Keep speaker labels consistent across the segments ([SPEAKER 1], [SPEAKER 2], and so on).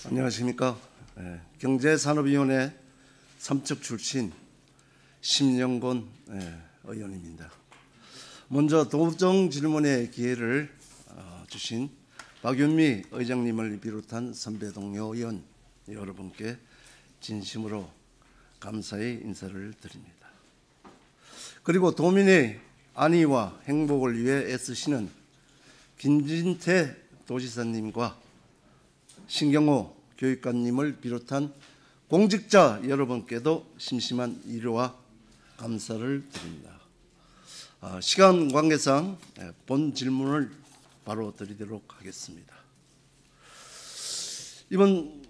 [SPEAKER 1] 안녕하십니까. 경제산업위원회 삼척 출신 심영곤 의원입니다. 먼저 도정 질문의 기회를 주신 박윤미 의장님을 비롯한 선배 동료 의원 여러분께 진심으로 감사의 인사를 드립니다. 그리고 도민의 안위와 행복을 위해 애쓰시는 김진태 도지사님과 신경호 교육관님을 비롯한 공직자 여러분께도 심심한 이해와 감사를 드립니다. 시간 관계상 본 질문을 바로 드리도록 하겠습니다. 이번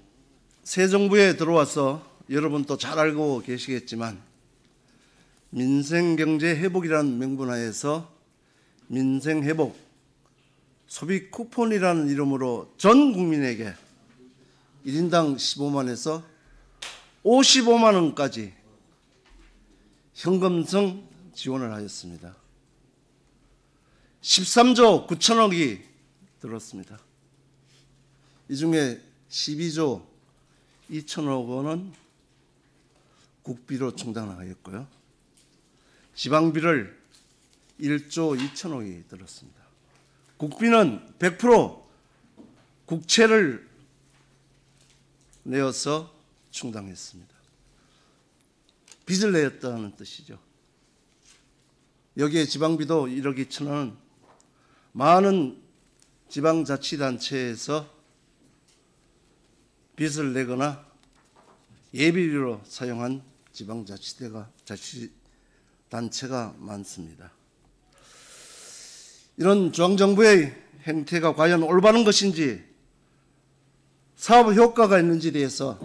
[SPEAKER 1] 새 정부에 들어와서 여러분도 잘 알고 계시겠지만 민생경제 회복이라는 명분하에서 민생회복 소비 쿠폰이라는 이름으로 전 국민에게 1인당 15만에서 55만 원까지 현금성 지원을 하였습니다. 13조 9천억이 들었습니다. 이 중에 12조 2천억 원은 국비로 충당하였고요. 지방비를 1조 2천억이 들었습니다. 국비는 100% 국채를 내어서 충당했습니다. 빚을 내었다는 뜻이죠. 여기에 지방비도 1억 2천원은 많은 지방자치단체에서 빚을 내거나 예비비로 사용한 자치단체가 많습니다. 이런 중앙정부의 행태가 과연 올바른 것인지 사업 효과가 있는지에 대해서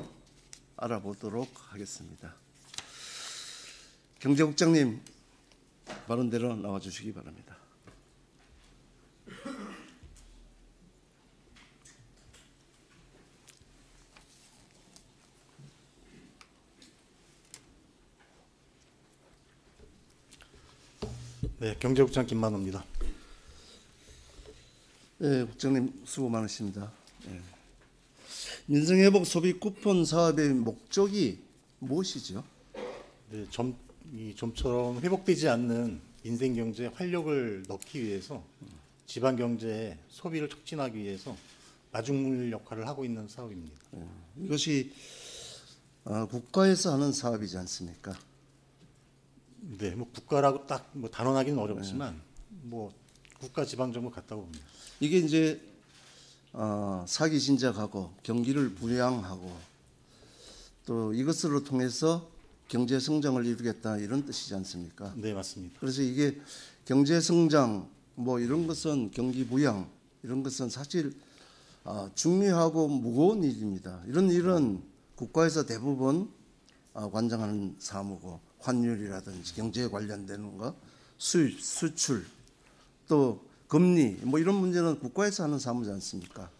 [SPEAKER 1] 알아보도록 하겠습니다. 경제국장님 발언대로 나와주시기 바랍니다.
[SPEAKER 2] 네, 경제국장 김만호입니다.
[SPEAKER 1] 네, 국장님 수고 많으십니다. 네. 민생회복 소비 쿠폰 사업의 목적이 무엇이죠?
[SPEAKER 2] 네, 좀처럼 회복되지 않는 민생경제에 활력을 넣기 위해서 지방경제의 소비를 촉진하기 위해서 마중물 역할을 하고 있는 사업입니다.
[SPEAKER 1] 네, 이것이 국가에서 하는 사업이지 않습니까?
[SPEAKER 2] 네, 뭐 국가라고 딱 단언하기는 어렵지만 국가 지방정부 같다고 봅니다.
[SPEAKER 1] 이게 이제 사기 진작하고 경기를 부양하고 또 이것으로 통해서 경제 성장을 이루겠다 이런 뜻이지 않습니까?
[SPEAKER 2] 네, 맞습니다.
[SPEAKER 1] 그래서 이게 경제 성장 이런 것은 경기 부양 이런 것은 사실 중요하고 무거운 일입니다. 이런 일은 국가에서 대부분 관장하는 사무고 환율이라든지 경제에 관련되는 거, 수입, 수출, 또 금리 이런 문제는 국가에서 하는 사무지 않습니까?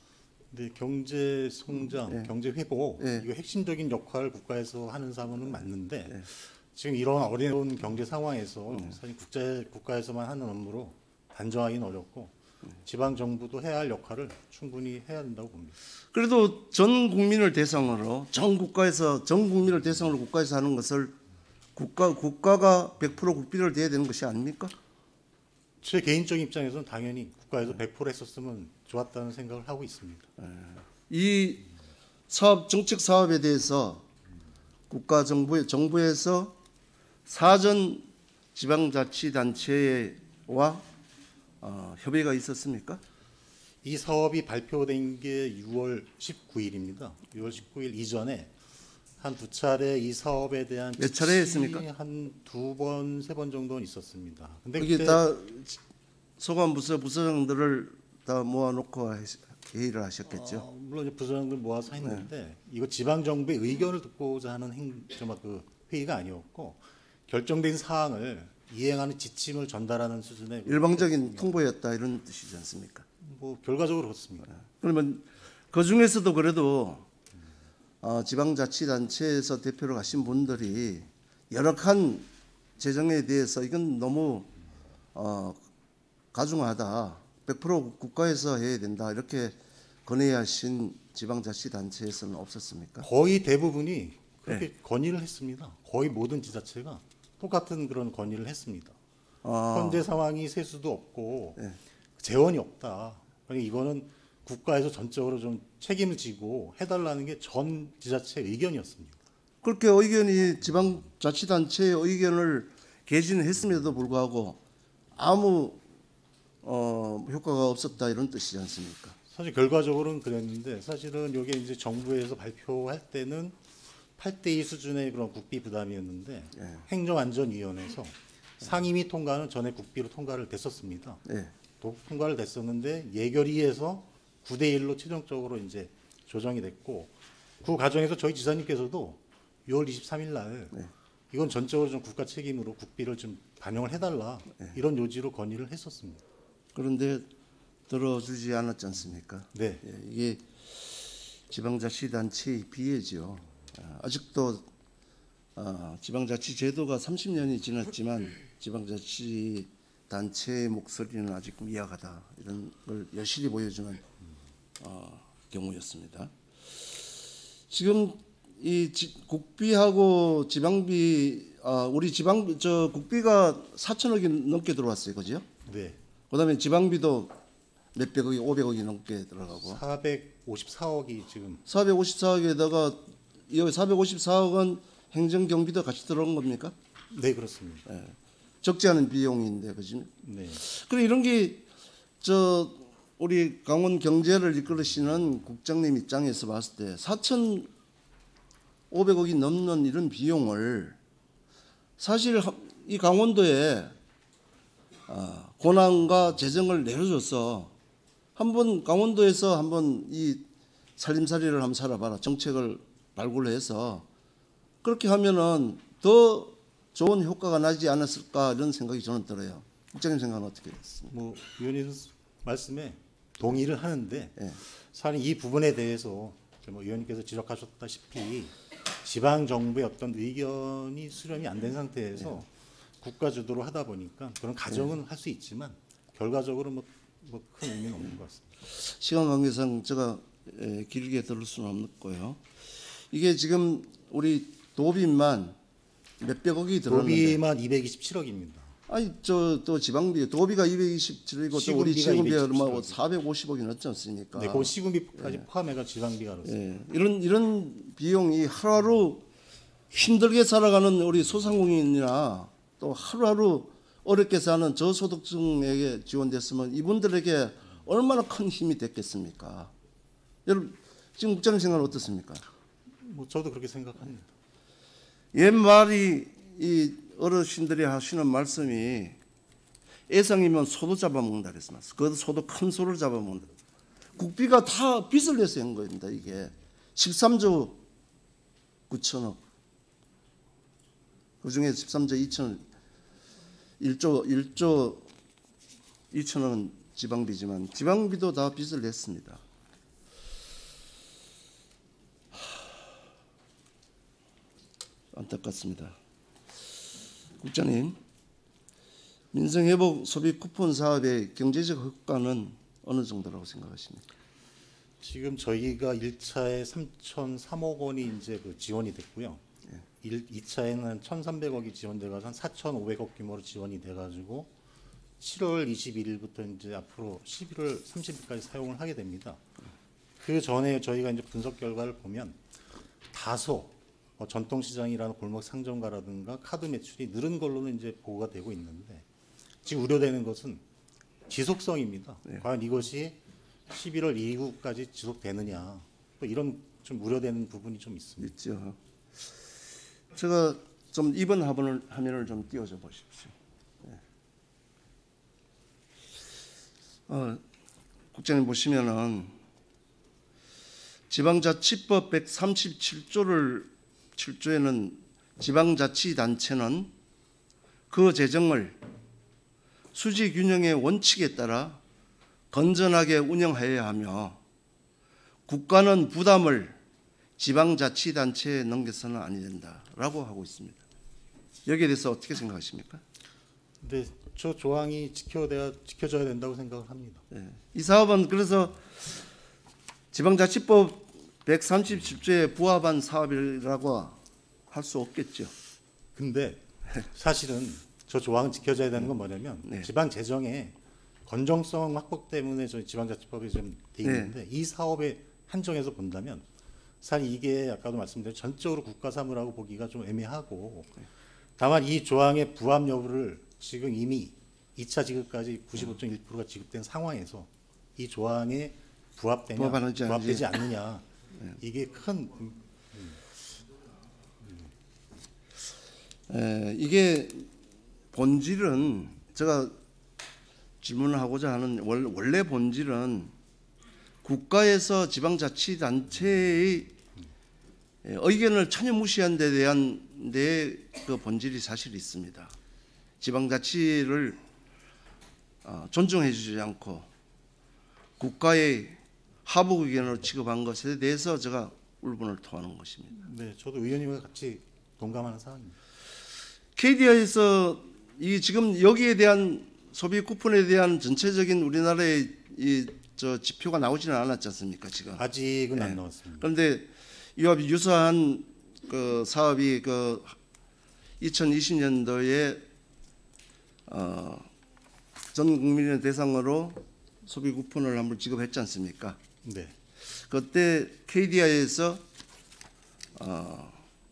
[SPEAKER 2] 네, 경제 성장,
[SPEAKER 1] 네.
[SPEAKER 2] 경제 회복
[SPEAKER 1] 네.
[SPEAKER 2] 이거 핵심적인 역할을 국가에서 하는 사무는 맞는데
[SPEAKER 1] 네.
[SPEAKER 2] 지금 이런 어려운 경제 상황에서 사실 국가에서만 하는 업무로 단정하기는 어렵고 지방 정부도 해야 할 역할을 충분히 해야 된다고 봅니다.
[SPEAKER 1] 그래도 전 국민을 대상으로 전 국민을 대상으로 국가에서 하는 것을 국가가 100% 국비를 대야 되는 것이 아닙니까?
[SPEAKER 2] 제 개인적인 입장에서는 당연히 국가에서 100% 했었으면 좋았다는 생각을 하고 있습니다.
[SPEAKER 1] 이 정책 사업에 대해서 정부에서 사전 지방자치단체와 협의가 있었습니까?
[SPEAKER 2] 이 사업이 발표된 게 6월 19일입니다. 6월 19일 이전에 한 두 차례 이 사업에 대한
[SPEAKER 1] 몇 차례 했습니까?
[SPEAKER 2] 한 2번, 3번 정도는 있었습니다. 근데
[SPEAKER 1] 이게
[SPEAKER 2] 그때
[SPEAKER 1] 다 소관 부서장들을 다 모아놓고 회의를 하셨겠죠.
[SPEAKER 2] 물론 이제 부서장들 모아서 했는데 이거 지방 정부의 의견을 듣고자 하는 회의가 아니었고 결정된 사항을 이행하는 지침을 전달하는 수준의
[SPEAKER 1] 일방적인 통보였다 이런 뜻이지 않습니까?
[SPEAKER 2] 결과적으로 그렇습니다.
[SPEAKER 1] 그러면 그 중에서도 그래도 지방자치단체에서 대표로 가신 분들이 열악한 재정에 대해서 이건 너무 가중하다, 100% 국가에서 해야 된다 이렇게 건의하신 지방자치단체에서는 없었습니까?
[SPEAKER 2] 거의 대부분이 그렇게 건의를 했습니다. 거의 모든 지자체가 똑같은 그런 건의를 했습니다. 현재 상황이 세수도 없고
[SPEAKER 1] 네.
[SPEAKER 2] 재원이 없다. 그러니까 이거는 국가에서 전적으로 좀 책임을 지고 해달라는 게 전 지자체 의견이었습니다.
[SPEAKER 1] 그렇게 의견이 지방자치단체의 의견을 개진했음에도 불구하고 아무 효과가 없었다 이런 뜻이지 않습니까?
[SPEAKER 2] 사실 결과적으로는 그랬는데 사실은 이게 이제 정부에서 발표할 때는 8대2 수준의 그런 국비 부담이었는데
[SPEAKER 1] 예.
[SPEAKER 2] 행정안전위원회에서 상임위 통과는 전에 국비로 통과를 됐었습니다.
[SPEAKER 1] 네.
[SPEAKER 2] 통과를 됐었는데 예결위에서 9대1로 최종적으로 이제 조정이 됐고 그 과정에서 저희 지사님께서도 6월 23일 날
[SPEAKER 1] 네.
[SPEAKER 2] 이건 전적으로 좀 국가 책임으로 국비를 좀 반영을 해달라 이런 요지로 건의를 했었습니다.
[SPEAKER 1] 그런데 들어주지 않았지 않습니까?
[SPEAKER 2] 네.
[SPEAKER 1] 예, 이게 지방자치단체의 비애죠. 아직도 지방자치 제도가 30년이 지났지만 지방자치단체의 목소리는 아직 미약하다 이런 걸 여실히 보여주는 경우였습니다. 지금 이 국비하고 지방비 우리 지방비 국비가 4천억이 넘게 들어왔어요, 그죠?
[SPEAKER 2] 네.
[SPEAKER 1] 그다음에 지방비도 몇백억이 500억이 넘게 들어가고
[SPEAKER 2] 454억이 지금
[SPEAKER 1] 454억에다가 이 454억은 행정경비도 같이 들어온 겁니까?
[SPEAKER 2] 네 그렇습니다.
[SPEAKER 1] 적지 않은 비용인데 그지?
[SPEAKER 2] 네.
[SPEAKER 1] 그래 이런 게 우리 강원 경제를 이끌으시는 국장님 입장에서 봤을 때 4,500억이 넘는 이런 비용을 사실 이 강원도에 권한과 재정을 내려줘서 한번 강원도에서 한번 이 살림살이를 한번 살아봐라 정책을 발굴해서 그렇게 하면은 더 좋은 효과가 나지 않았을까 이런 생각이 저는 들어요. 국장님 생각은 어떻게 됐습니까?
[SPEAKER 2] 뭐 위원님 말씀에 동의를 하는데
[SPEAKER 1] 예.
[SPEAKER 2] 사실 이 부분에 대해서 뭐 위원님께서 지적하셨다시피 지방 정부의 어떤 의견이 수렴이 안 된 상태에서 국가 주도로 하다 보니까 그런 가정은 할 수 있지만 결과적으로 뭐 큰 의미는 없는 것 같습니다.
[SPEAKER 1] 시간 관계상 제가 길게 들을 수는 없고요. 이게 지금 우리 도비만 몇백억이 들었는데
[SPEAKER 2] 도비만 227억입니다.
[SPEAKER 1] 아니 또 지방비 도비가 227억이고 또 우리
[SPEAKER 2] 시군비가
[SPEAKER 1] 지금비 얼마
[SPEAKER 2] 227억.
[SPEAKER 1] 450억이 넘지 않습니까?
[SPEAKER 2] 네, 그 시군비까지 포함해가 지방비가 그렇습니다.
[SPEAKER 1] 예, 이런 비용이 하루하루 힘들게 살아가는 우리 소상공인이나 또 하루하루 어렵게 사는 저소득층에게 지원됐으면 이분들에게 얼마나 큰 힘이 됐겠습니까? 여러분 지금 국장님 생각은 어떻습니까?
[SPEAKER 2] 뭐 저도 그렇게 생각합니다.
[SPEAKER 1] 옛말이 이 어르신들이 하시는 말씀이 애상이면 소도 잡아먹는다 그랬습니다. 그 소도 큰 소를 잡아먹는다. 국비가 다 빚을 내서 한 겁니다. 이게 13조 9천억. 그중에 13조 2천억 1조 2천억은 지방비지만 지방비도 다 빚을 냈습니다. 안타깝습니다. 국장님, 민생회복 소비 쿠폰 사업의 경제적 효과는 어느 정도라고 생각하십니까?
[SPEAKER 2] 지금 저희가 1차에 3,003억 원이 이제 그 지원이 됐고요. 2차에는 1,300억이 지원돼가지고 한 4,500억 규모로 지원이 돼가지고 7월 21일부터 이제 앞으로 11월 30일까지 사용을 하게 됩니다. 그 전에 저희가 이제 분석 결과를 보면 다소 전통시장이라는 골목 상점가라든가 카드 매출이 늘은 걸로는 이제 보고가 되고 있는데 지금 우려되는 것은 지속성입니다. 과연 이것이 11월 이후까지 지속되느냐 또 이런 좀 우려되는 부분이 좀 있습니다.
[SPEAKER 1] 있죠. 제가 좀 이번 화면을 좀 띄워줘 보십시오. 국장님 보시면은 지방자치법 137조에는 지방자치단체는 그 재정을 수지균형의 원칙에 따라 건전하게 운영해야 하며 국가는 부담을 지방자치단체에 넘겨서는 아니 된다라고 하고 있습니다. 여기에 대해서 어떻게 생각하십니까?
[SPEAKER 2] 근데 저 조항이 지켜져야 된다고 생각을 합니다.
[SPEAKER 1] 이 사업은 그래서 지방자치법 130조에 부합한 사업이라고 할 수 없겠죠.
[SPEAKER 2] 근데 사실은 저 조항 지켜져야 되는 건 뭐냐면
[SPEAKER 1] 네.
[SPEAKER 2] 지방 재정의 건정성 확보 때문에 저희 지방자치법이 좀 돼 있는데 이 사업에 한정해서 본다면 사실 이게 아까도 말씀드린 전적으로 국가 사무라고 보기가 좀 애매하고 다만 이 조항의 부합 여부를 지금 이미 2차 지급까지 95.1%가 지급된 상황에서 이 조항에 부합되냐
[SPEAKER 1] 부합하는지
[SPEAKER 2] 부합되지 않느냐 이게 큰
[SPEAKER 1] 이게 본질은 제가 질문을 하고자 하는 원래 본질은 국가에서 지방자치단체의 의견을 전혀 무시한 데 대한 그 본질이 사실 있습니다. 지방자치를 존중해 주지 않고 국가의 하부 의견으로 취급한 것에 대해서 제가 울분을 토하는 것입니다.
[SPEAKER 2] 네, 저도 의원님과 같이 동감하는 사항입니다.
[SPEAKER 1] KDI에서 이 지금 여기에 대한 소비 쿠폰에 대한 전체적인 우리나라의 저 지표가 나오지는 않았지 않습니까 지금?
[SPEAKER 2] 아직은
[SPEAKER 1] 네.
[SPEAKER 2] 안 나왔습니다.
[SPEAKER 1] 그런데 이와 유사한 그 사업이 그 2020년도에 전 국민의 대상으로 소비 쿠폰을 한번 지급했지 않습니까?
[SPEAKER 2] 네.
[SPEAKER 1] 그때 KDI에서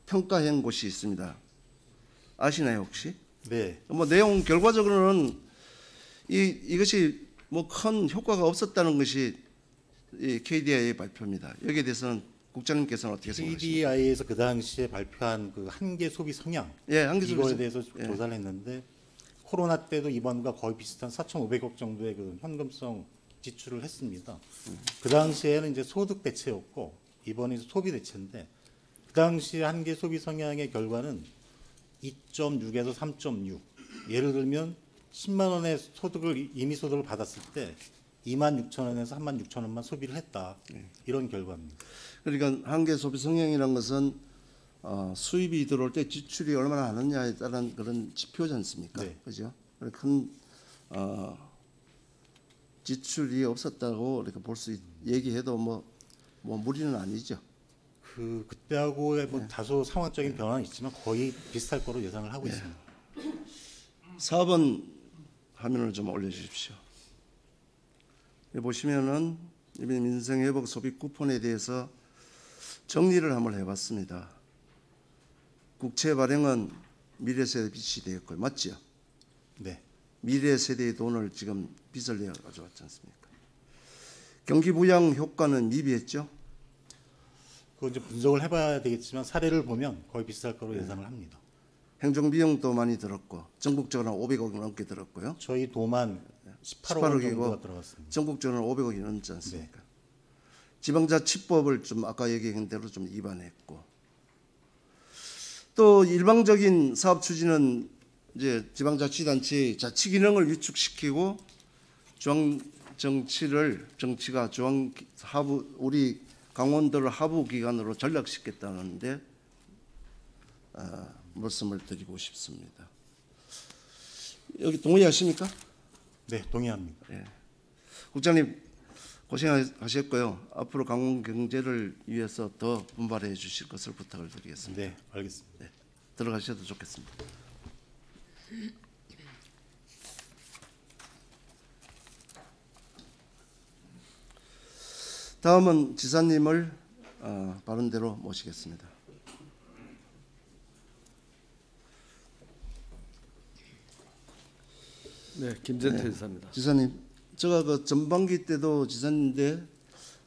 [SPEAKER 1] 평가한 곳이 있습니다. 아시나요 혹시?
[SPEAKER 2] 네.
[SPEAKER 1] 뭐 내용 결과적으로는 이것이 뭐 큰 효과가 없었다는 것이 이 KDI의 발표입니다. 여기에 대해서는 국장님께서는 어떻게 생각하십니까?
[SPEAKER 2] KDI에서 그 당시에 발표한 그 한계 소비 성향
[SPEAKER 1] 예, 한계 소비
[SPEAKER 2] 이거에
[SPEAKER 1] 성-
[SPEAKER 2] 대해서
[SPEAKER 1] 예.
[SPEAKER 2] 조사를 했는데 코로나 때도 이번과 거의 비슷한 4,500억 정도의 그 현금성 지출을 했습니다. 그 당시에는 이제 소득 대체였고 이번에 소비 대체인데 그 당시 한계 소비 성향의 결과는 2.6에서 3.6. 예를 들면 10만 원의 소득을 임의 소득을 받았을 때 26,000원에서 36,000원만 소비를 했다. 이런 결과입니다.
[SPEAKER 1] 그러니까 한계 소비 성향이라는 것은 수입이 들어올 때 지출이 얼마나 하느냐에 따른 그런 지표지 않습니까?
[SPEAKER 2] 네.
[SPEAKER 1] 그죠? 큰 지출이 없었다고 이렇게 볼 수 얘기해도 뭐 무리는 아니죠.
[SPEAKER 2] 그때하고의 뭐 다소 상황적인 변화는 있지만 거의 비슷할 거로 예상을 하고 있습니다.
[SPEAKER 1] 4번 화면을 좀 올려주십시오. 여기 보시면은 이번 민생회복 소비 쿠폰에 대해서 정리를 한번 해봤습니다. 국채 발행은 미래 세대 빚이 되었고요, 맞죠?
[SPEAKER 2] 네.
[SPEAKER 1] 미래 세대의 돈을 지금 빚을 내어 가져왔지 않습니까? 경기 부양 효과는 미비했죠.
[SPEAKER 2] 그거 이제 분석을 해봐야 되겠지만 사례를 보면 거의 비슷할 거로 예상을 합니다.
[SPEAKER 1] 행정 비용도 많이 들었고 전국적으로 500억 넘게 들었고요.
[SPEAKER 2] 저희 도만 18억 원 정도가 들어갔습니다.
[SPEAKER 1] 전국적으로 500억이 넘지 않습니까? 지방자치법을 좀 아까 얘기한 대로 좀 위반했고 또 일방적인 사업 추진은 이제 지방자치단체의 자치 기능을 위축시키고 중앙 정치가 중앙 하부 우리 강원도를 하부 기관으로 전락시켰다는데 말씀을 드리고 싶습니다. 여기 동의하십니까?
[SPEAKER 2] 네, 동의합니다.
[SPEAKER 1] 국장님 고생하셨고요. 앞으로 강원 경제를 위해서 더 분발해 주실 것을 부탁을 드리겠습니다.
[SPEAKER 2] 네, 알겠습니다.
[SPEAKER 1] 들어가셔도 좋겠습니다. 다음은 지사님을 바른 대로 모시겠습니다.
[SPEAKER 3] 네, 김재태 지사입니다.
[SPEAKER 1] 지사님, 제가 그 전반기 때도 지사님인데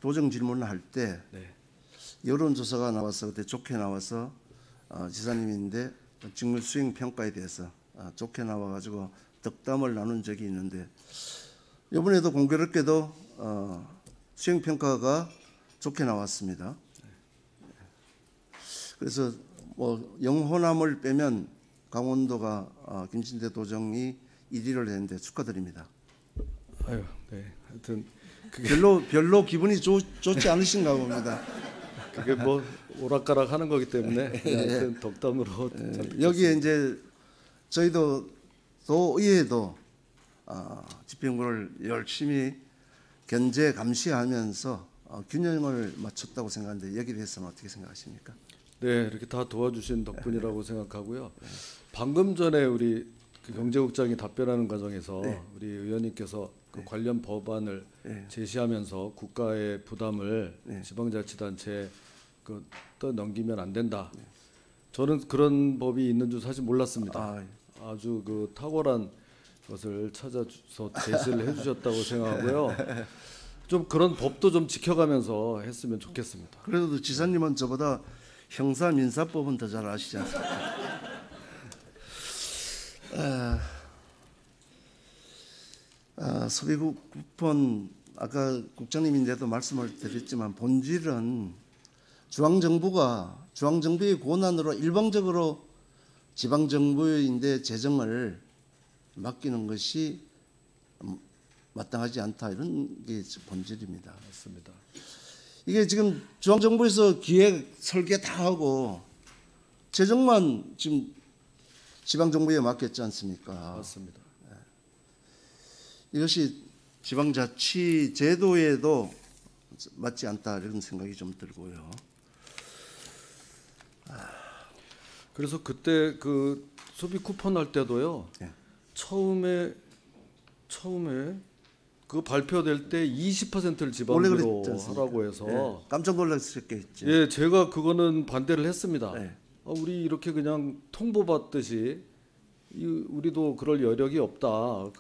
[SPEAKER 1] 도정 질문을 할 때
[SPEAKER 3] 네.
[SPEAKER 1] 여론조사가 나와서 그때 좋게 나와서 지사님인데 직무 수행 평가에 대해서 좋게 나와가지고 덕담을 나눈 적이 있는데 이번에도 공교롭게도 수행 평가가 좋게 나왔습니다. 그래서 뭐 영호남을 빼면 강원도가 김진태 도정이 1위를 했는데 축하드립니다.
[SPEAKER 3] 아유, 네. 하여튼
[SPEAKER 1] 별로 기분이 좋지 않으신가 봅니다.
[SPEAKER 3] 그게 뭐 오락가락 하는 거기 때문에 하여튼 덕담으로
[SPEAKER 1] 여기에 이제 저희도 도의회도 집행부를 열심히 견제 감시하면서 균형을 맞췄다고 생각하는데 여기에 대해서는 어떻게 생각하십니까?
[SPEAKER 3] 네, 이렇게 다 도와주신 덕분이라고 생각하고요. 방금 전에 우리 그 경제국장이 답변하는 과정에서 우리 의원님께서 그 관련 법안을 제시하면서 국가의 부담을 지방자치단체에 그 떠넘기면 안 된다. 저는 그런 법이 있는 줄 사실 몰랐습니다. 아주 그 탁월한 것을 찾아서 제시를 해주셨다고 생각하고요. 좀 그런 법도 좀 지켜가면서 했으면 좋겠습니다.
[SPEAKER 1] 그래도 지사님은 저보다 형사 민사법은 더 잘 아시지 않습니까? 소비 쿠폰 아까 국장님인데도 말씀을 드렸지만 본질은 중앙정부의 권한으로 일방적으로 지방정부인데 재정을 맡기는 것이 마땅하지 않다 이런 게 본질입니다.
[SPEAKER 3] 맞습니다.
[SPEAKER 1] 이게 지금 중앙정부에서 기획 설계 다 하고 재정만 지금 지방정부에 맡겼지 않습니까?
[SPEAKER 3] 맞습니다.
[SPEAKER 1] 이것이 지방자치 제도에도 맞지 않다 이런 생각이 좀 들고요.
[SPEAKER 3] 그래서 그때 그 소비 쿠폰 할 때도요. 처음에 그 발표될 때 20%를 지방으로 하라고 해서
[SPEAKER 1] 깜짝 놀랐었겠죠.
[SPEAKER 3] 예, 제가 그거는 반대를 했습니다. 우리 이렇게 그냥 통보받듯이 우리도 그럴 여력이 없다.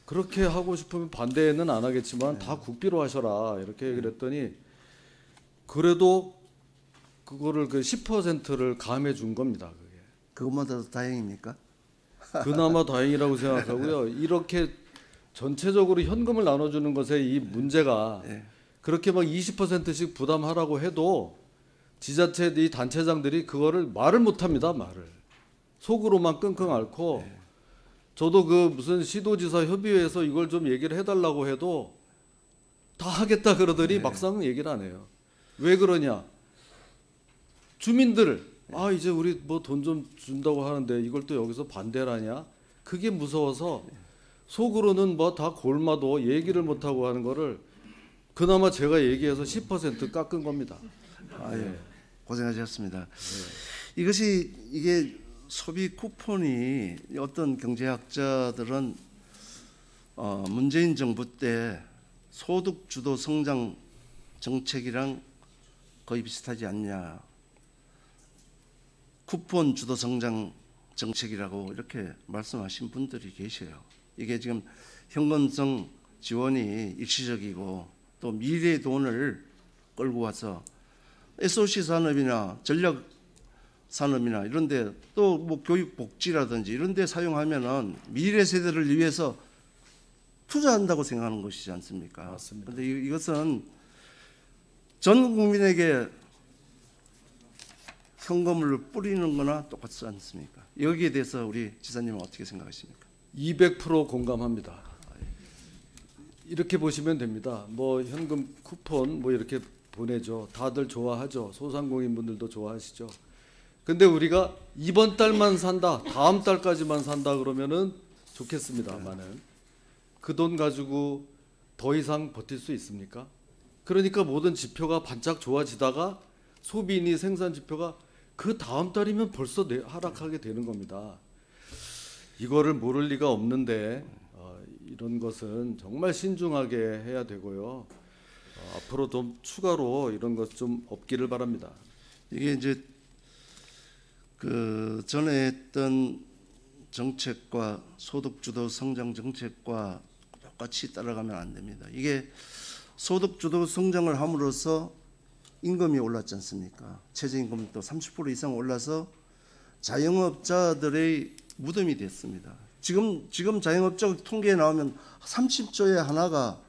[SPEAKER 3] 그렇게 하고 싶으면 반대는 안 하겠지만 다 국비로 하셔라 이렇게 그랬더니 그래도 그거를 그 10%를 감해 준 겁니다. 그게.
[SPEAKER 1] 그것마다도 다행입니까?
[SPEAKER 3] 그나마 다행이라고 생각하고요. 이렇게 전체적으로 현금을 나눠주는 것에 이 문제가 그렇게 막 20%씩 부담하라고 해도 지자체 이 단체장들이 그거를 말을 못합니다. 말을 속으로만 끙끙 앓고 저도 그 무슨 시도지사 협의회에서 이걸 좀 얘기를 해달라고 해도 다 하겠다 그러더니 막상 얘기를 안 해요. 왜 그러냐? 주민들 이제 우리 뭐 돈 좀 준다고 하는데 이걸 또 여기서 반대를 하냐? 그게 무서워서 속으로는 뭐 다 골마도 얘기를 못 하고 하는 거를 그나마 제가 얘기해서 10% 깎은 겁니다.
[SPEAKER 1] 고생하셨습니다. 이게 소비 쿠폰이 어떤 경제학자들은 문재인 정부 때 소득 주도 성장 정책이랑 거의 비슷하지 않냐. 쿠폰 주도 성장 정책이라고 이렇게 말씀하신 분들이 계셔요. 이게 지금 현금성 지원이 일시적이고 또 미래의 돈을 끌고 와서 SOC 산업이나 전략 산업이나 이런데 또 뭐 교육 복지라든지 이런데 사용하면은 미래 세대를 위해서 투자한다고 생각하는 것이지 않습니까?
[SPEAKER 3] 맞습니다.
[SPEAKER 1] 그런데 이것은 전 국민에게 현금을 뿌리는 거나 똑같지 않습니까? 여기에 대해서 우리 지사님은 어떻게 생각하십니까?
[SPEAKER 3] 200% 공감합니다. 이렇게 보시면 됩니다. 뭐 현금 쿠폰 뭐 이렇게 보내죠. 다들 좋아하죠. 소상공인분들도 좋아하시죠. 근데 우리가 이번 달만 산다, 다음 달까지만 산다 그러면은 좋겠습니다만은 그 돈 가지고 더 이상 버틸 수 있습니까? 그러니까 모든 지표가 반짝 좋아지다가 소비인이 생산 지표가 그 다음 달이면 벌써 하락하게 되는 겁니다. 이거를 모를 리가 없는데 이런 것은 정말 신중하게 해야 되고요. 앞으로 좀 추가로 이런 것 좀 없기를 바랍니다.
[SPEAKER 1] 이게 이제 그 전에 했던 정책과 소득주도 성장 정책과 똑같이 따라가면 안 됩니다. 이게 소득주도 성장을 함으로써 임금이 올랐지 않습니까? 최저임금도 30% 이상 올라서 자영업자들의 무덤이 됐습니다. 지금 자영업자 통계에 나오면 30조에 하나가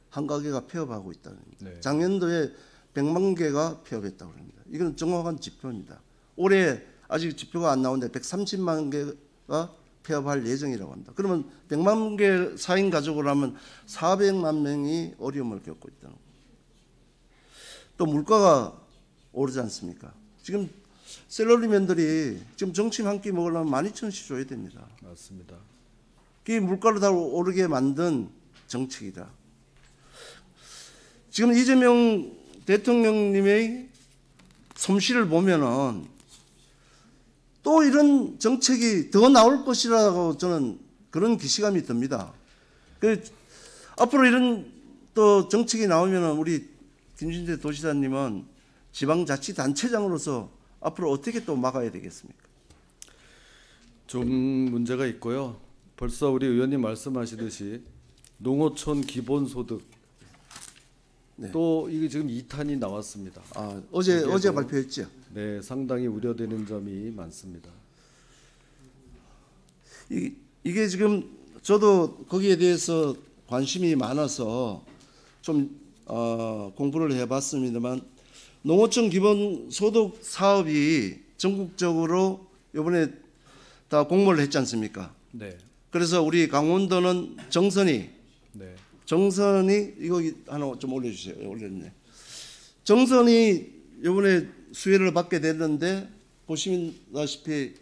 [SPEAKER 1] 한 가게가 폐업하고 있다는 겁니다. 작년도에 100만 개가 폐업했다고 합니다. 이건 정확한 지표입니다. 올해 아직 지표가 안 나오는데 130만 개가 폐업할 예정이라고 합니다. 그러면 100만 개 4인 가족으로 하면 400만 명이 어려움을 겪고 있다는 겁니다. 또 물가가 오르지 않습니까? 지금 샐러리맨들이 지금 점심 한 끼 먹으려면 12,000원씩 줘야 됩니다.
[SPEAKER 3] 맞습니다.
[SPEAKER 1] 이 물가를 다 오르게 만든 정책이다. 지금 이재명 대통령님의 솜씨를 보면은 또 이런 정책이 더 나올 것이라고 저는 그런 기시감이 듭니다. 앞으로 이런 또 정책이 나오면은 우리 김진태 도지사님은 지방자치단체장으로서 앞으로 어떻게 또 막아야 되겠습니까?
[SPEAKER 3] 좀 문제가 있고요. 벌써 우리 의원님 말씀하시듯이 농어촌 기본소득
[SPEAKER 1] 네.
[SPEAKER 3] 또 이게 지금 2탄이 나왔습니다.
[SPEAKER 1] 어제 발표했죠.
[SPEAKER 3] 네, 상당히 우려되는 점이 많습니다.
[SPEAKER 1] 이게 지금 저도 거기에 대해서 관심이 많아서 좀 공부를 해봤습니다만 농어촌 기본소득 사업이 전국적으로 이번에 다 공모를 했지 않습니까?
[SPEAKER 3] 네,
[SPEAKER 1] 그래서 우리 강원도는 정선이
[SPEAKER 3] 네,
[SPEAKER 1] 이거 하나 좀 올려주세요. 올렸네. 정선이 이번에 수혜를 받게 됐는데 보시다시피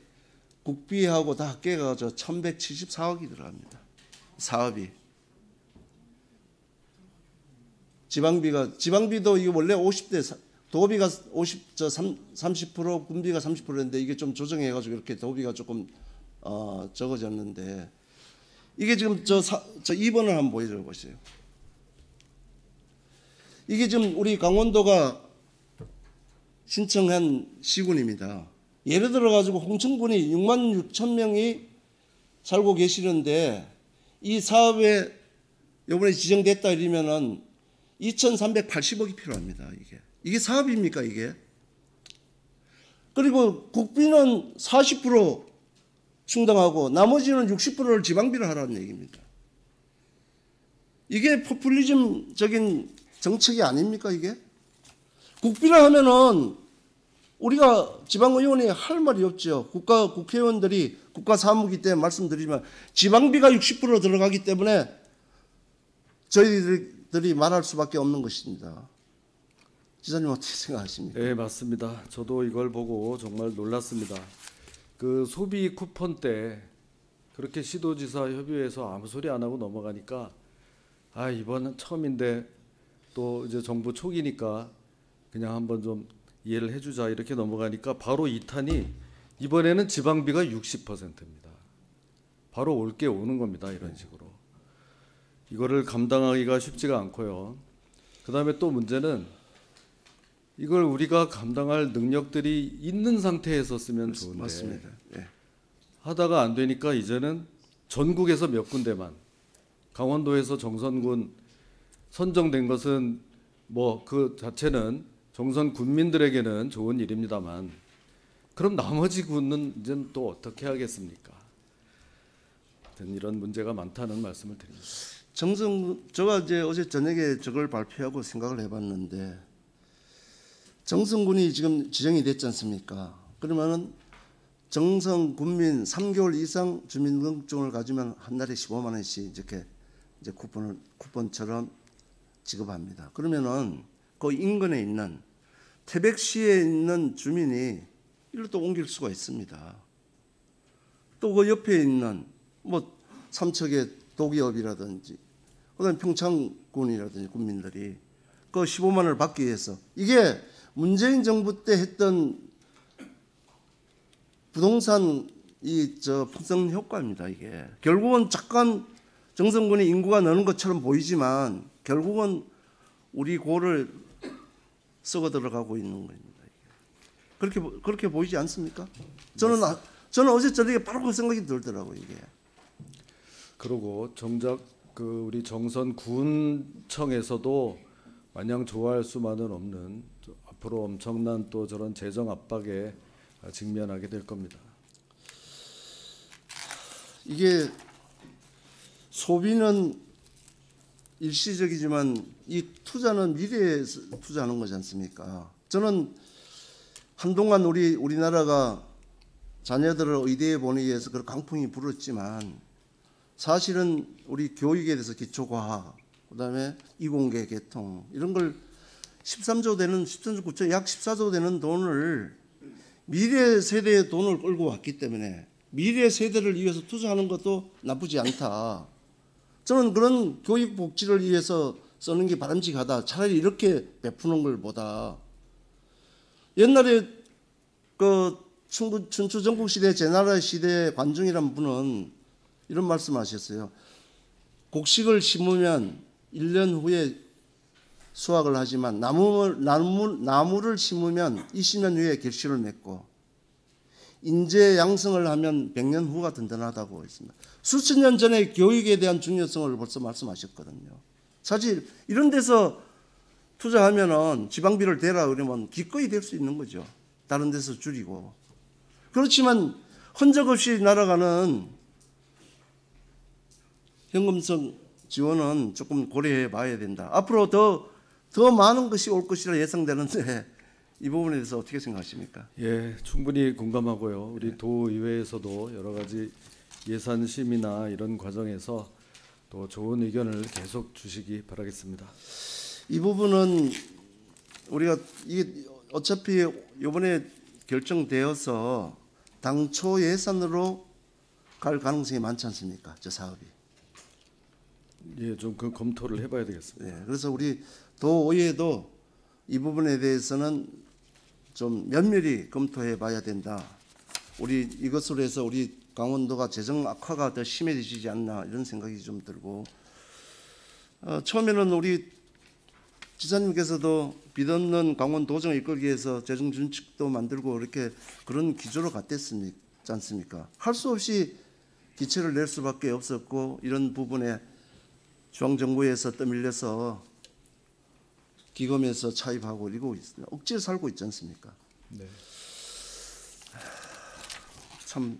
[SPEAKER 1] 국비하고 다 합계가 1,174억이 들어갑니다. 사업이. 지방비도 이게 원래 50대 도비가 30% 군비가 30%인데 이게 좀 조정해가지고 이렇게 도비가 조금 적어졌는데 이게 지금 저 2번을 한번 보여줘 보세요. 이게 지금 우리 강원도가 신청한 시군입니다. 예를 들어 가지고 홍천군이 6만 6천 명이 살고 계시는데 이 사업에 이번에 지정됐다 이러면은 2,380억이 필요합니다. 이게 사업입니까 이게? 그리고 국비는 40% 충당하고 나머지는 60%를 지방비를 하라는 얘기입니다. 이게 포퓰리즘적인 정책이 아닙니까 이게? 국비를 하면은 우리가 지방의원이 할 말이 없죠. 국회의원들이 국가사무기 때문에 말씀드리지만 지방비가 60% 들어가기 때문에 저희들이 말할 수밖에 없는 것입니다. 지사님 어떻게 생각하십니까?
[SPEAKER 3] 네, 맞습니다. 저도 이걸 보고 정말 놀랐습니다. 그 소비 쿠폰 때 그렇게 시도지사 협의회에서 아무 소리 안 하고 넘어가니까 이번은 처음인데 또 이제 정부 초기니까 그냥 한번 좀 이해를 해주자 이렇게 넘어가니까 바로 2탄이 이번에는 지방비가 60%입니다. 바로 올게 오는 겁니다. 이런 식으로. 이거를 감당하기가 쉽지가 않고요. 그다음에 또 문제는 이걸 우리가 감당할 능력들이 있는 상태에서 쓰면 좋은데
[SPEAKER 1] 맞습니다. 예.
[SPEAKER 3] 하다가 안 되니까 이제는 전국에서 몇 군데만 강원도에서 정선군 선정된 것은 뭐 그 자체는 정선 군민들에게는 좋은 일입니다만 그럼 나머지 군은 이제는 또 어떻게 하겠습니까? 이런 문제가 많다는 말씀을 드립니다.
[SPEAKER 1] 제가 이제 어제 저녁에 저걸 발표하고 생각을 해봤는데 정선군이 지금 지정이 됐지 않습니까? 그러면은 정선 군민 3개월 이상 주민등록증을 가지면 한 달에 15만 원씩 이렇게 이제 쿠폰처럼 지급합니다. 그러면은 그 인근에 있는 태백시에 있는 주민이 일로 또 옮길 수가 있습니다. 또 그 옆에 있는 뭐 삼척의 도기업이라든지 그다음에 평창군이라든지 군민들이 그 15만 원을 받기 위해서 이게 문재인 정부 때 했던 부동산 풍성 효과입니다. 이게 결국은 잠깐 정선군이 인구가 느는 것처럼 보이지만 결국은 우리 고를 썩어 들어가고 있는 겁니다. 그렇게 보이지 않습니까? 저는 어제 저녁에 바로 그 생각이 들더라고요. 이게.
[SPEAKER 3] 그리고 정작 그 우리 정선군청에서도 마냥 좋아할 수만은 없는 앞으로 엄청난 또 저런 재정 압박에 직면하게 될 겁니다.
[SPEAKER 1] 이게 소비는 일시적이지만 이 투자는 미래에 투자하는 거지 않습니까? 저는 한동안 우리나라가 자녀들을 의대에 보내기 위해서 그런 강풍이 불었지만 사실은 우리 교육에 대해서 기초과학, 그다음에 이공계 개통 이런 걸 13조 되는 13조 9천 약 14조 되는 돈을 미래 세대의 돈을 끌고 왔기 때문에 미래 세대를 위해서 투자하는 것도 나쁘지 않다. 저는 그런 교육 복지를 위해서 쓰는 게 바람직하다. 차라리 이렇게 베푸는 것보다 옛날에 그 춘추 전국 시대 제나라 시대 관중이란 분은 이런 말씀하셨어요. 곡식을 심으면 1년 후에 수확을 하지만 나무를 심으면 20년 후에 결실을 맺고 인재 양성을 하면 100년 후가 든든하다고 했습니다. 수천 년 전에 교육에 대한 중요성을 벌써 말씀하셨거든요. 사실 이런 데서 투자하면은 지방비를 대라 그러면 기꺼이 될 수 있는 거죠. 다른 데서 줄이고. 그렇지만 흔적 없이 날아가는 현금성 지원은 조금 고려해 봐야 된다. 앞으로 더 많은 것이 올 것이라 예상되는데 이 부분에 대해서 어떻게 생각하십니까?
[SPEAKER 3] 예, 충분히 공감하고요. 우리 도의회에서도 여러 가지 예산 심의나 이런 과정에서 또 좋은 의견을 계속 주시기 바라겠습니다.
[SPEAKER 1] 이 부분은 우리가 이게 어차피 이번에 결정되어서 당초 예산으로 갈 가능성이 많지 않습니까? 저 사업이.
[SPEAKER 3] 예, 좀 그 검토를 해봐야 되겠습니다.
[SPEAKER 1] 네, 그래서 우리 도의회도 이 부분에 대해서는 좀 면밀히 검토해 봐야 된다. 우리 이것으로 해서 우리 강원도가 재정 악화가 더 심해지지 않나 이런 생각이 좀 들고 처음에는 우리 지사님께서도 빚 없는 강원 도정을 이끌기 위해서 재정 준칙도 만들고 이렇게 그런 기조로 갔댔지 않습니까? 할 수 없이 기체를 낼 수밖에 없었고 이런 부분에 중앙정부에서 떠밀려서 기금에서 차입하고 이러고 있습니다. 억지로 살고 있지 않습니까?
[SPEAKER 3] 네.
[SPEAKER 1] 참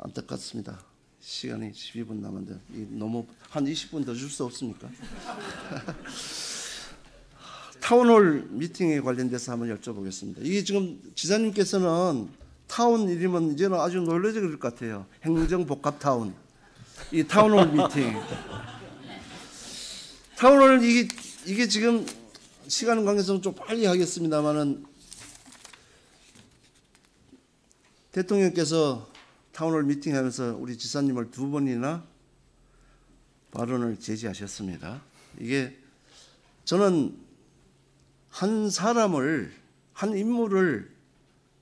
[SPEAKER 1] 안타깝습니다. 시간이 12분 남았는데 너무 한 20분 더 줄 수 없습니까? 타운홀 미팅에 관련돼서 한번 여쭤보겠습니다. 이게 지금 지사님께서는 타운 이름은 이제는 아주 논리적일 것 같아요. 행정복합타운. 이 타운홀 미팅. 타운홀 이게 지금 시간 관계상 좀 빨리 하겠습니다만은 대통령께서 타운홀 미팅하면서 우리 지사님을 2번이나 발언을 제지하셨습니다. 이게 저는 한 사람을 한 인물을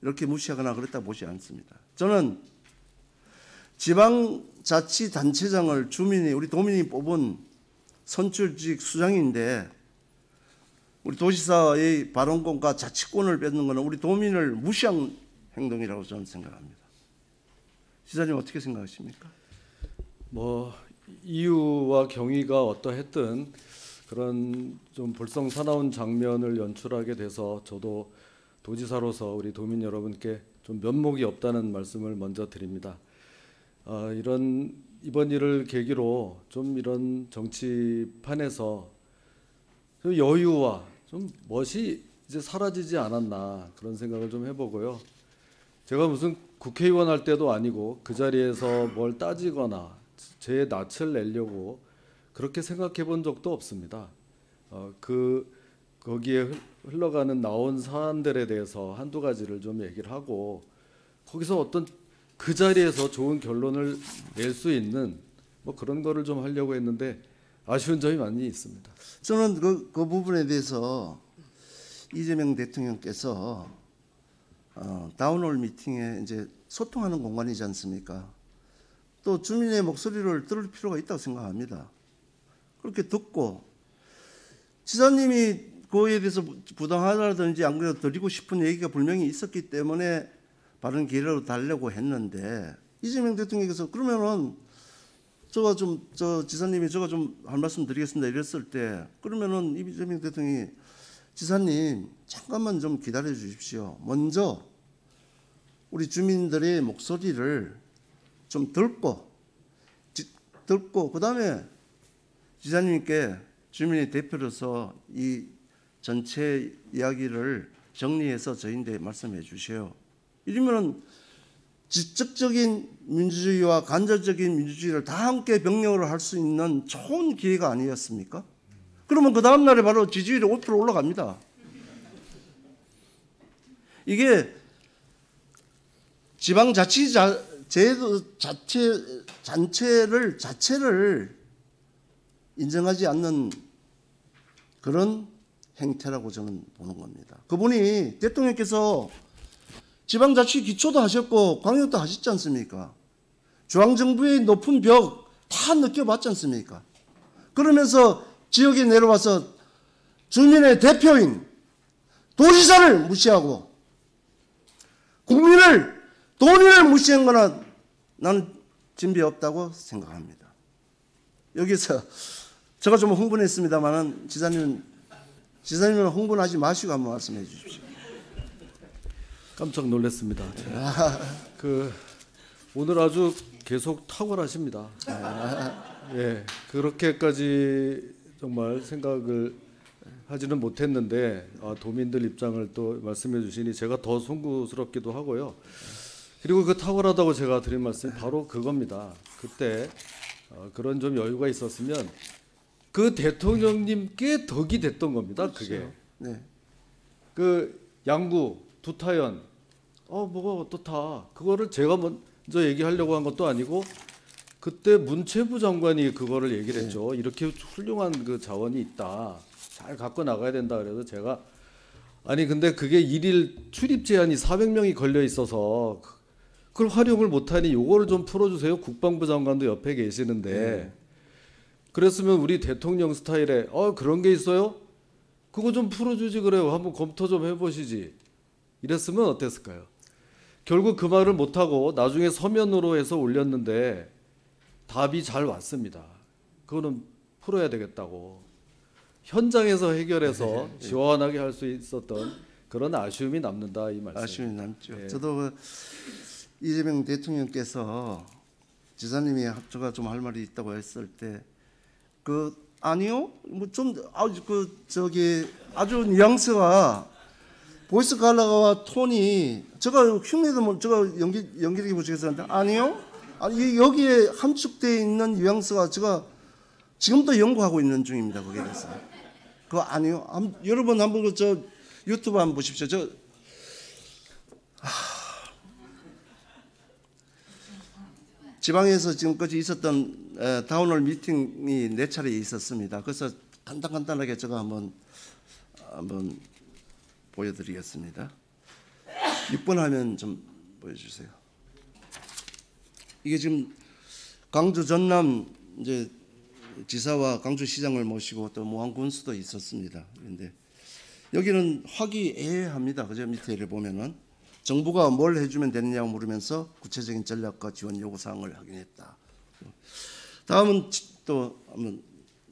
[SPEAKER 1] 이렇게 무시하거나 그랬다 보지 않습니다. 저는 지방자치단체장을 주민이 우리 도민이 뽑은 선출직 수장인데 우리 도지사의 발언권과 자치권을 뺏는 것은 우리 도민을 무시한 행동이라고 저는 생각합니다. 지사님 어떻게 생각하십니까?
[SPEAKER 3] 뭐 이유와 경위가 어떠했든 그런 좀 불성사나운 장면을 연출하게 돼서 저도 도지사로서 우리 도민 여러분께 좀 면목이 없다는 말씀을 먼저 드립니다. 이번 일을 계기로 좀 이런 정치판에서 좀 여유와 좀 멋이 이제 사라지지 않았나 그런 생각을 좀 해보고요. 제가 무슨 국회의원 할 때도 아니고 그 자리에서 뭘 따지거나 제 낯을 내려고 그렇게 생각해 본 적도 없습니다. 거기에 흘러가는 나온 사안들에 대해서 한두 가지를 좀 얘기를 하고 거기서 어떤 그 자리에서 좋은 결론을 낼 수 있는 뭐 그런 거를 좀 하려고 했는데 아쉬운 점이 많이 있습니다.
[SPEAKER 1] 저는 그 부분에 대해서 이재명 대통령께서 다운홀 미팅에 이제 소통하는 공간이지 않습니까? 또 주민의 목소리를 들을 필요가 있다고 생각합니다. 그렇게 듣고 지사님이 그거에 대해서 부당하다든지 안 그래도 드리고 싶은 얘기가 분명히 있었기 때문에 바른 기회로 달려고 했는데 이재명 대통령께서 그러면은 지사님이 제가 좀 할 말씀 드리겠습니다 이랬을 때 그러면은 이재명 대통령이 지사님 잠깐만 좀 기다려 주십시오. 먼저 우리 주민들의 목소리를 좀 듣고 그다음에 지사님께 주민의 대표로서 이 전체 이야기를 정리해서 저희한테 말씀해 주세요. 이러면은 지적적인 민주주의와 간접적인 민주주의를 다 함께 병력으로 할 수 있는 좋은 기회가 아니었습니까? 그러면 그 다음 날에 바로 지지율이 5% 올라갑니다. 이게 지방자치제도 자체를 인정하지 않는 그런 행태라고 저는 보는 겁니다. 그분이 대통령께서 지방자치 기초도 하셨고 광역도 하셨지 않습니까? 중앙정부의 높은 벽 다 느껴봤지 않습니까? 그러면서 지역에 내려와서 주민의 대표인 도지사를 무시하고 돈을 무시한 거나 나는 진배 없다고 생각합니다. 여기서 제가 좀 흥분했습니다만은 지사님은 흥분하지 마시고 한번 말씀해 주십시오.
[SPEAKER 3] 깜짝 놀랐습니다. 오늘 아주 계속 탁월하십니다. 예, 그렇게까지 정말 생각을 하지는 못했는데 도민들 입장을 또 말씀해 주시니 제가 더 송구스럽기도 하고요. 그리고 그 탁월하다고 제가 드린 말씀이 바로 그겁니다. 그때 그런 좀 여유가 있었으면 그 대통령님께 덕이 됐던 겁니다. 그게.
[SPEAKER 1] 네.
[SPEAKER 3] 그 양구 두타연 뭐가 어떻다. 그거를 제가 먼저 얘기하려고 한 것도 아니고 그때 문체부 장관이 그거를 얘기를 했죠. 이렇게 훌륭한 그 자원이 있다. 잘 갖고 나가야 된다. 그래서 제가 아니 근데 그게 일일 출입 제한이 400명이 걸려 있어서 그걸 활용을 못하니 요거를 좀 풀어주세요. 국방부 장관도 옆에 계시는데 그랬으면 우리 대통령 스타일에 그런 게 있어요? 그거 좀 풀어주지 그래요. 한번 검토 좀 해보시지. 이랬으면 어땠을까요? 결국 그 말을 못하고 나중에 서면으로 해서 올렸는데 답이 잘 왔습니다. 그거는 풀어야 되겠다고. 현장에서 해결해서 시원하게 할 수 있었던 그런 아쉬움이 남는다 이 말씀.
[SPEAKER 1] 아쉬움이 남죠.
[SPEAKER 3] 예.
[SPEAKER 1] 저도 이재명 대통령께서 지사님이 제가 좀 할 말이 있다고 했을 때 아니요 아주 뉘앙스와 보이스 칼라와 톤이 제가 흉내도 제가 연기력이 부족해서 아니요. 아니 여기에 함축되어 있는 뉘앙스가 제가 지금도 연구하고 있는 중입니다. 거기에 대해서. 그거 아니요. 여러분 한번 유튜브 한번 보십시오. 지방에서 지금까지 있었던 타운홀 미팅이 4차례 있었습니다. 그래서 간단하게 제가 한번 보여드리겠습니다. 6번 화면 좀 보여주세요. 이게 지금 광주 전남 이제 지사와 광주시장을 모시고 또 무한 군수도 있었습니다. 그런데 여기는 화기애애합니다. 그죠? 밑에를 보면은 정부가 뭘 해주면 되느냐고 물으면서 구체적인 전략과 지원 요구 사항을 확인했다. 다음은 또 한번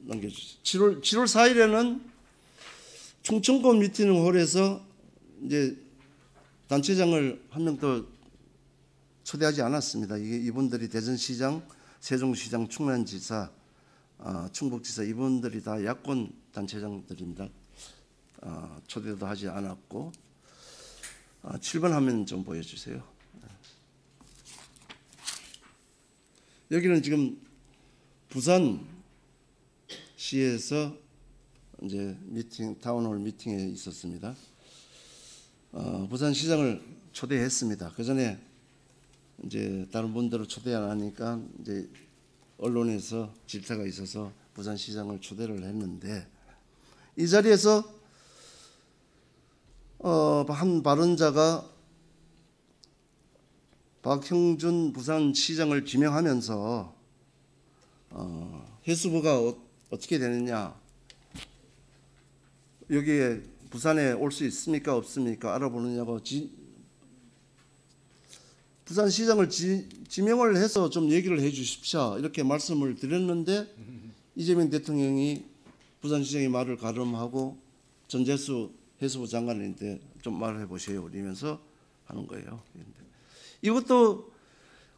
[SPEAKER 1] 넘겨주시죠. 7월 4일에는 충청권 미팅홀에서 이제 단체장을 한 명 더 초대하지 않았습니다. 이분들이 대전시장, 세종시장, 충남지사, 충북지사 이분들이 다 야권 단체장들입니다. 초대도 하지 않았고 7번 화면 좀 보여주세요. 여기는 지금 부산시에서 이제 타운홀 미팅에 있었습니다. 부산시장을 초대했습니다. 그 전에 이제 다른 분들을 초대 안 하니까 이제 언론에서 질타가 있어서 부산시장을 초대를 했는데 이 자리에서 한 발언자가 박형준 부산시장을 지명하면서 해수부가 어떻게 되느냐, 여기에 부산에 올 수 있습니까 없습니까 알아보느냐고 부산시장을 지명을 해서 좀 얘기를 해 주십시오 이렇게 말씀을 드렸는데 이재명 대통령이 부산시장의 말을 가름하고 전재수 해수부 장관한테 좀 말을 해보세요 이러면서 하는 거예요. 이것도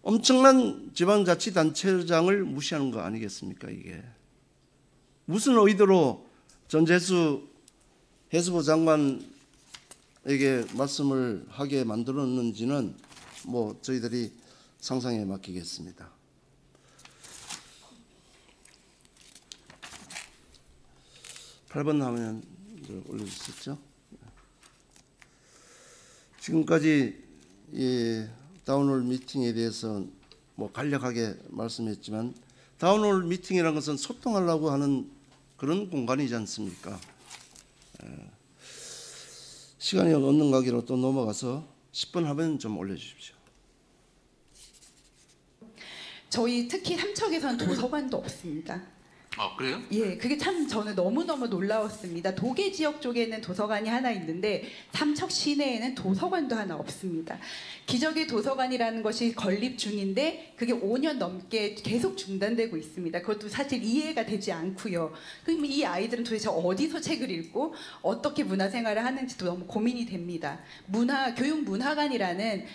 [SPEAKER 1] 엄청난 지방자치단체장을 무시하는 거 아니겠습니까? 이게 무슨 의도로 전재수 해수부 장관에게 말씀을 하게 만들었는지는 뭐 저희들이 상상에 맡기겠습니다. (8번) 화면 올려주셨죠? 지금까지 이 타운홀 미팅에 대해서 뭐 간략하게 말씀했지만 타운홀 미팅이라는 것은 소통하려고 하는 그런 공간이지 않습니까? 시간이 없는 가기로 또 넘어가서 10분 하면 좀 올려주십시오.
[SPEAKER 4] 저희 특히 삼척에서는 도서관도 없습니다.
[SPEAKER 5] 아 그래요?
[SPEAKER 4] 예, 그게 참 저는 너무너무 놀라웠습니다. 도계 지역 쪽에는 도서관이 하나 있는데 삼척 시내에는 도서관도 하나 없습니다. 기적의 도서관이라는 것이 건립 중인데 그게 5년 넘게 계속 중단되고 있습니다. 그것도 사실 이해가 되지 않고요. 그럼 이 아이들은 도대체 어디서 책을 읽고 어떻게 문화생활을 하는지도 너무 고민이 됩니다. 교육문화관이라는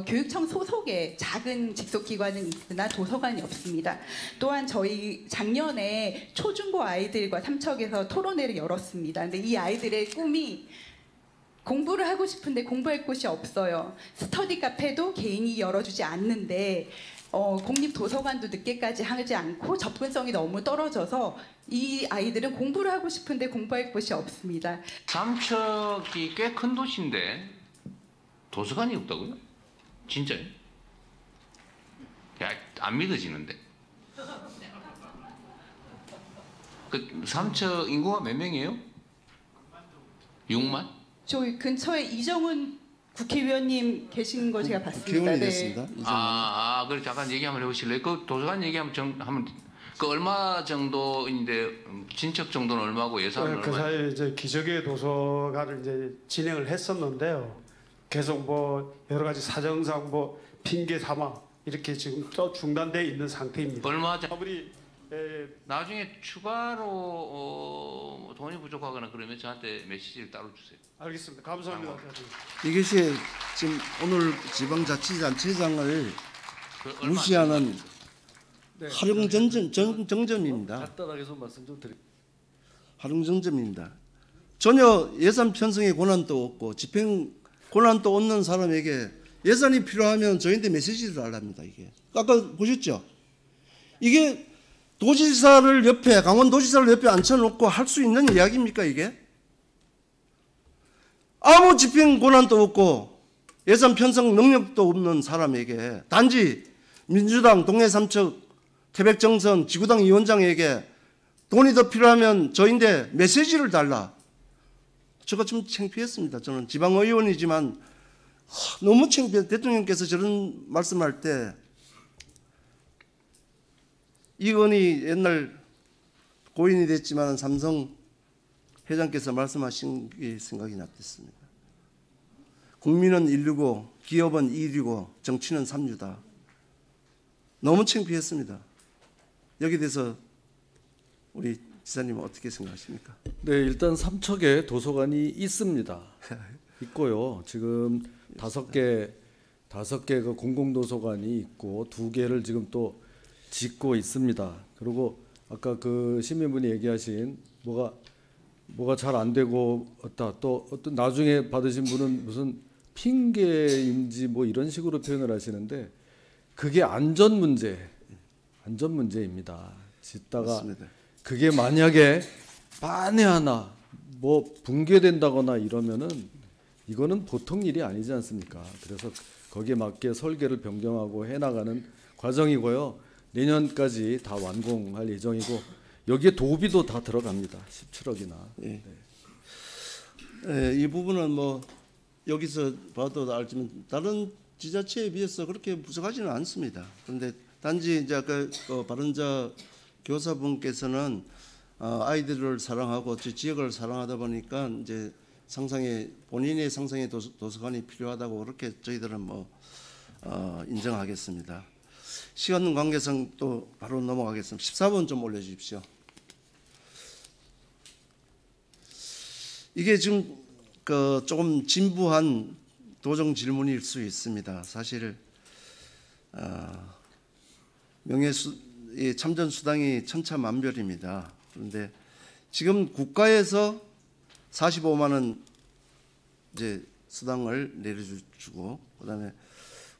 [SPEAKER 4] 교육청 소속의 작은 직속기관은 있으나 도서관이 없습니다. 또한 저희 작년에 초중고 아이들과 삼척에서 토론회를 열었습니다. 근데 이 아이들의 꿈이 공부를 하고 싶은데 공부할 곳이 없어요. 스터디 카페도 개인이 열어주지 않는데 공립도서관도 늦게까지 하지 않고 접근성이 너무 떨어져서 이 아이들은 공부를 하고 싶은데 공부할 곳이 없습니다.
[SPEAKER 5] 삼척이 꽤 큰 도시인데 도서관이 없다고요? 진짜요? 야, 안 믿어지는데. 그 삼척 인구가 몇 명이에요? 6만?
[SPEAKER 4] 저희 근처에 이정훈 국회의원님 계신 거 제가 봤습니다.
[SPEAKER 1] 기원이
[SPEAKER 4] 네.
[SPEAKER 1] 됐습니다.
[SPEAKER 5] 그래 잠깐 얘기 한번 해보실래요? 그 도서관 얘기하면 하면 그 얼마 정도인데 진척 정도는 얼마고 예산은
[SPEAKER 6] 그
[SPEAKER 5] 얼마?
[SPEAKER 6] 사이에 이제 기적의 도서관을 이제 진행을 했었는데요. 계속 뭐 여러 가지 사정상 뭐 핑계 삼아 이렇게 지금 또 중단돼 있는 상태입니다.
[SPEAKER 5] 얼마 정?
[SPEAKER 6] 아무리
[SPEAKER 5] 나중에 추가로 돈이 부족하거나 그러면 저한테 메시지를 따로 주세요.
[SPEAKER 6] 알겠습니다. 감사합니다.
[SPEAKER 1] 이것이 지금 오늘 지방자치단체장을
[SPEAKER 5] 그 얼마
[SPEAKER 1] 무시하는
[SPEAKER 3] 네.
[SPEAKER 1] 활용정점입니다.
[SPEAKER 3] 간단하게 말씀 좀 드릴게요.
[SPEAKER 1] 활용정점입니다. 전혀 예산 편성의 권한도 없고 집행 권한도 없는 사람에게 예산이 필요하면 저희한테 메시지를 달랍니다. 이게 아까 보셨죠? 이게 도지사를 옆에 강원도지사를 옆에 앉혀놓고 할 수 있는 이야기입니까 이게? 아무 집행 권한도 없고 예산 편성 능력도 없는 사람에게 단지 민주당 동해삼척 태백정선 지구당 위원장에게 돈이 더 필요하면 저인데 메시지를 달라. 제가 좀 창피했습니다. 저는 지방의원이지만 너무 창피해. 대통령께서 저런 말씀할 때 이 의원이 옛날 고인이 됐지만 삼성 회장께서 말씀하신 게 생각이 났습니다. 국민은 인류고 기업은 이류고 정치는 삼류다. 너무 창피했습니다. 여기에 대해서 우리 지사님은 어떻게 생각하십니까?
[SPEAKER 3] 네, 일단 삼척에 도서관이 있습니다. 있고요. 지금 5개 그 공공도서관이 있고 2개를 지금 또 짓고 있습니다. 그리고 아까 그 시민분이 얘기하신 뭐가 잘 안 되고 또 어떤 나중에 받으신 분은 무슨 핑계인지 뭐 이런 식으로 표현을 하시는데 그게 안전 문제입니다. 짓다가
[SPEAKER 1] 맞습니다.
[SPEAKER 3] 그게 만약에 만에 하나 뭐 붕괴된다거나 이러면은 이거는 보통 일이 아니지 않습니까? 그래서 거기에 맞게 설계를 변경하고 해나가는 과정이고요. 내년까지 다 완공할 예정이고 여기에 도비도 다 들어갑니다. 17억이나.
[SPEAKER 1] 예. 네, 이 부분은 뭐 여기서 봐도 알지만 다른 지자체에 비해서 그렇게 부족하지는 않습니다. 그런데 단지 이제 아까 발언자 교사분께서는 아이들을 사랑하고 지역을 사랑하다 보니까 이제 본인의 상상의 도서관이 필요하다고 그렇게 저희들은 인정하겠습니다. 시간 관계상 또 바로 넘어가겠습니다. 14번 좀 올려주십시오. 이게 지금 조금 진부한 도정 질문일 수 있습니다. 사실 참전수당이 천차만별입니다. 그런데 지금 국가에서 45만 원 이제 수당을 내려주고 그다음에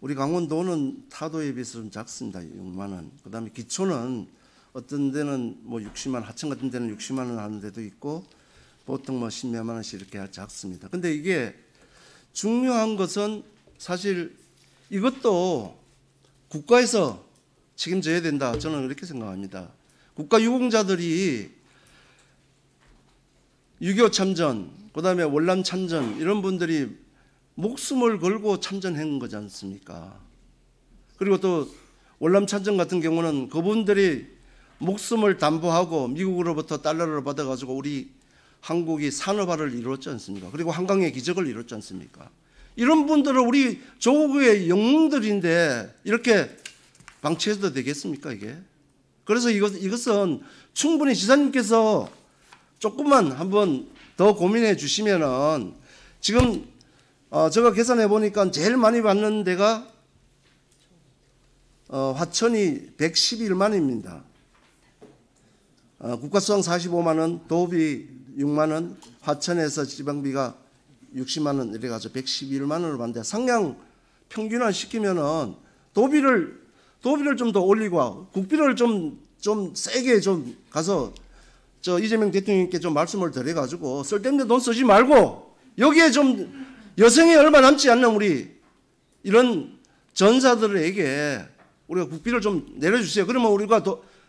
[SPEAKER 1] 우리 강원도는 타도에 비해서 좀 작습니다. 6만 원. 그다음에 기초는 어떤 데는 뭐 60만 하천 같은 데는 60만 원 하는 데도 있고 보통 뭐 10몇만 원씩 이렇게 작습니다. 근데 이게 중요한 것은 사실 이것도 국가에서 책임져야 된다. 저는 그렇게 생각합니다. 국가 유공자들이 6.25 참전, 그다음에 월남 참전 이런 분들이 목숨을 걸고 참전한 거지 않습니까? 그리고 또 월남 참전 같은 경우는 그분들이 목숨을 담보하고 미국으로부터 달러를 받아가지고 우리 한국이 산업화를 이루었지 않습니까? 그리고 한강의 기적을 이뤘지 않습니까? 이런 분들은 우리 조국의 영웅들인데 이렇게 방치해도 되겠습니까, 이게? 그래서 이것은 충분히 지사님께서 조금만 한번 더 고민해 주시면은 지금 제가 계산해 보니까 제일 많이 받는 데가 화천이 111만입니다. 국가수당 45만 원, 도비 6만 원, 화천에서 지방비가 60만 원 이래가지고 111만 원을 받는데 상량 평균화 시키면은 도비를 좀 더 올리고 국비를 좀 세게 좀 가서 저 이재명 대통령님께 좀 말씀을 드려가지고 쓸데없는 돈 쓰지 말고 여기에 좀 여성이 얼마 남지 않는 우리 이런 전사들에게 우리가 국비를 좀 내려주세요. 그러면 우리가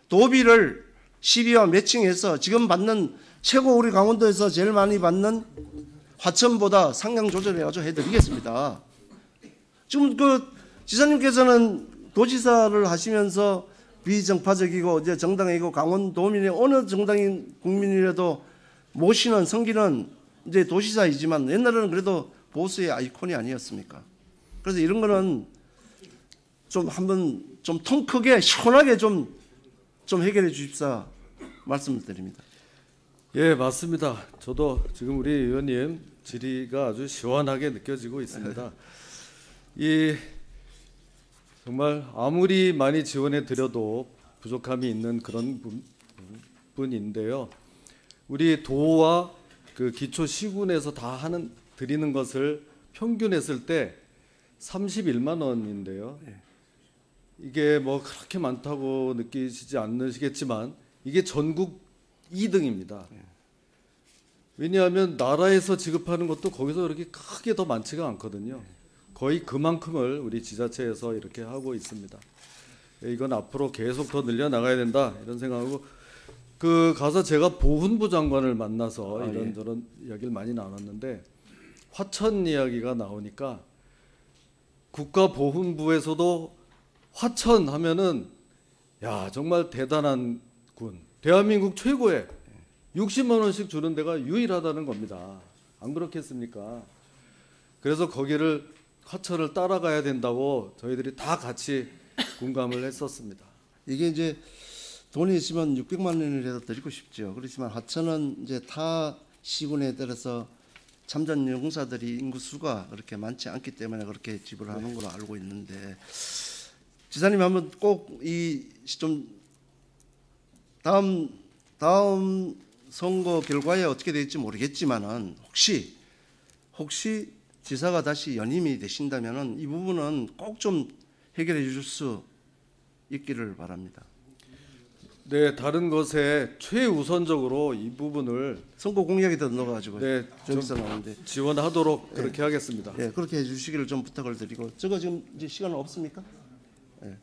[SPEAKER 1] 도비를 12와 매칭해서 지금 받는 최고 우리 강원도에서 제일 많이 받는 화천보다 상향 조절해가지고 해드리겠습니다. 지금 그 지사님께서는 도지사를 하시면서 비정파적이고 이제 정당이고 강원도민의 어느 정당인 국민이라도 모시는 성기는 이제 도지사이지만 옛날에는 그래도 보수의 아이콘이 아니었습니까? 그래서 이런 거는 좀 한번 좀 통 크게 시원하게 좀 해결해 주십사 말씀을 드립니다.
[SPEAKER 3] 예, 맞습니다. 저도 지금 우리 의원님 질의가 아주 시원하게 느껴지고 있습니다. 이 정말 아무리 많이 지원해 드려도 부족함이 있는 그런 부분인데요. 우리 도와 그 기초 시군에서 다 드리는 것을 평균했을 때 31만 원인데요. 이게 뭐 그렇게 많다고 느끼시지 않으시겠지만 이게 전국 2등입니다. 왜냐하면 나라에서 지급하는 것도 거기서 그렇게 크게 더 많지가 않거든요. 거의 그만큼을 우리 지자체에서 이렇게 하고 있습니다. 이건 앞으로 계속 더 늘려나가야 된다 이런 생각하고 가서 제가 보훈부 장관을 만나서 이런저런 이야기를 많이 나눴는데 화천 이야기가 나오니까 국가보훈부에서도 화천 하면은 야 정말 대단한 군, 대한민국 최고의 60만 원씩 주는 데가 유일하다는 겁니다. 안 그렇겠습니까? 그래서 거기를 화천을 따라가야 된다고 저희들이 다 같이 공감을 했었습니다.
[SPEAKER 1] 이게 이제 돈이 있으면 600만 원이라도 드리고 싶죠. 그렇지만 화천은 이제 타 시군에 따라서 참전 용사들이 인구 수가 그렇게 많지 않기 때문에 그렇게 지불하는 걸로 알고 있는데 지사님 한번 꼭 이 좀 다음 선거 결과에 어떻게 될지 모르겠지만은 혹시 지사가 다시 연임이 되신다면은 이 부분은 꼭 좀 해결해 주실 수 있기를 바랍니다.
[SPEAKER 3] 네, 다른 것에 최우선적으로 이 부분을
[SPEAKER 1] 선거 공약에다 넣어가지고
[SPEAKER 3] 네,
[SPEAKER 1] 저기서 나오는데
[SPEAKER 3] 지원하도록 그렇게 하겠습니다.
[SPEAKER 1] 예, 그렇게 해주시기를 좀 부탁을 드리고 제가 지금 이제 시간 없습니까? 예.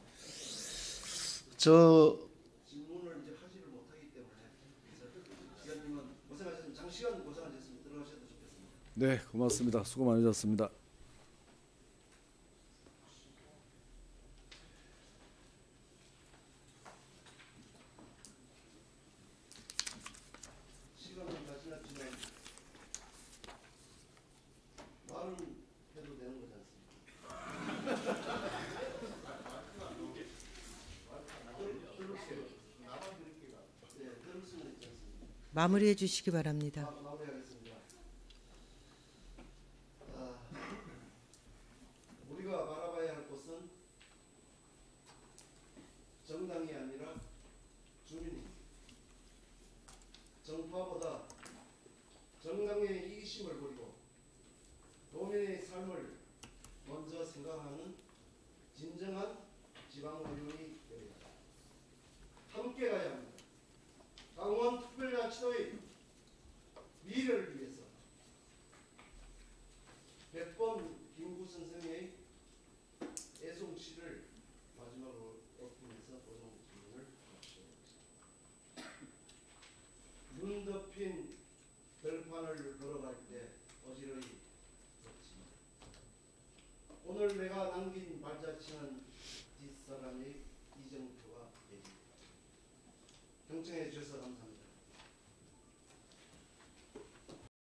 [SPEAKER 1] 저 질문을 이제 하지를 못하기 때문에 기자님은 고생하셨습니다. 장시간 고생하셨습니다. 들어가셔도 좋겠습니다.
[SPEAKER 3] 네, 고맙습니다. 수고 많으셨습니다.
[SPEAKER 1] 시간은 다 지났지만 말은 해도 되는 거지 않습니까?
[SPEAKER 7] 마무리해 주시기 바랍니다.
[SPEAKER 1] 마무리하겠습니다. 우리가 바라봐야 할 곳은 정당이 아니라 주민입니다. 정파보다 정당의 이기심을 버리고 도민의 삶을 먼저 생각하는 진정한 지방의원이 되어야 합니다. 함께 가야 합니다. 강원특별자치도의 미래를 위해서 100번 김구 선생의 애송시를 마지막으로 엎으면서 오늘 질문을 마치겠습니다. 눈 덮인 별빛 오늘 내가 남긴 발자취는 뒷사람의 이정표가 되겠습니다. 경청해 주셔서 감사합니다.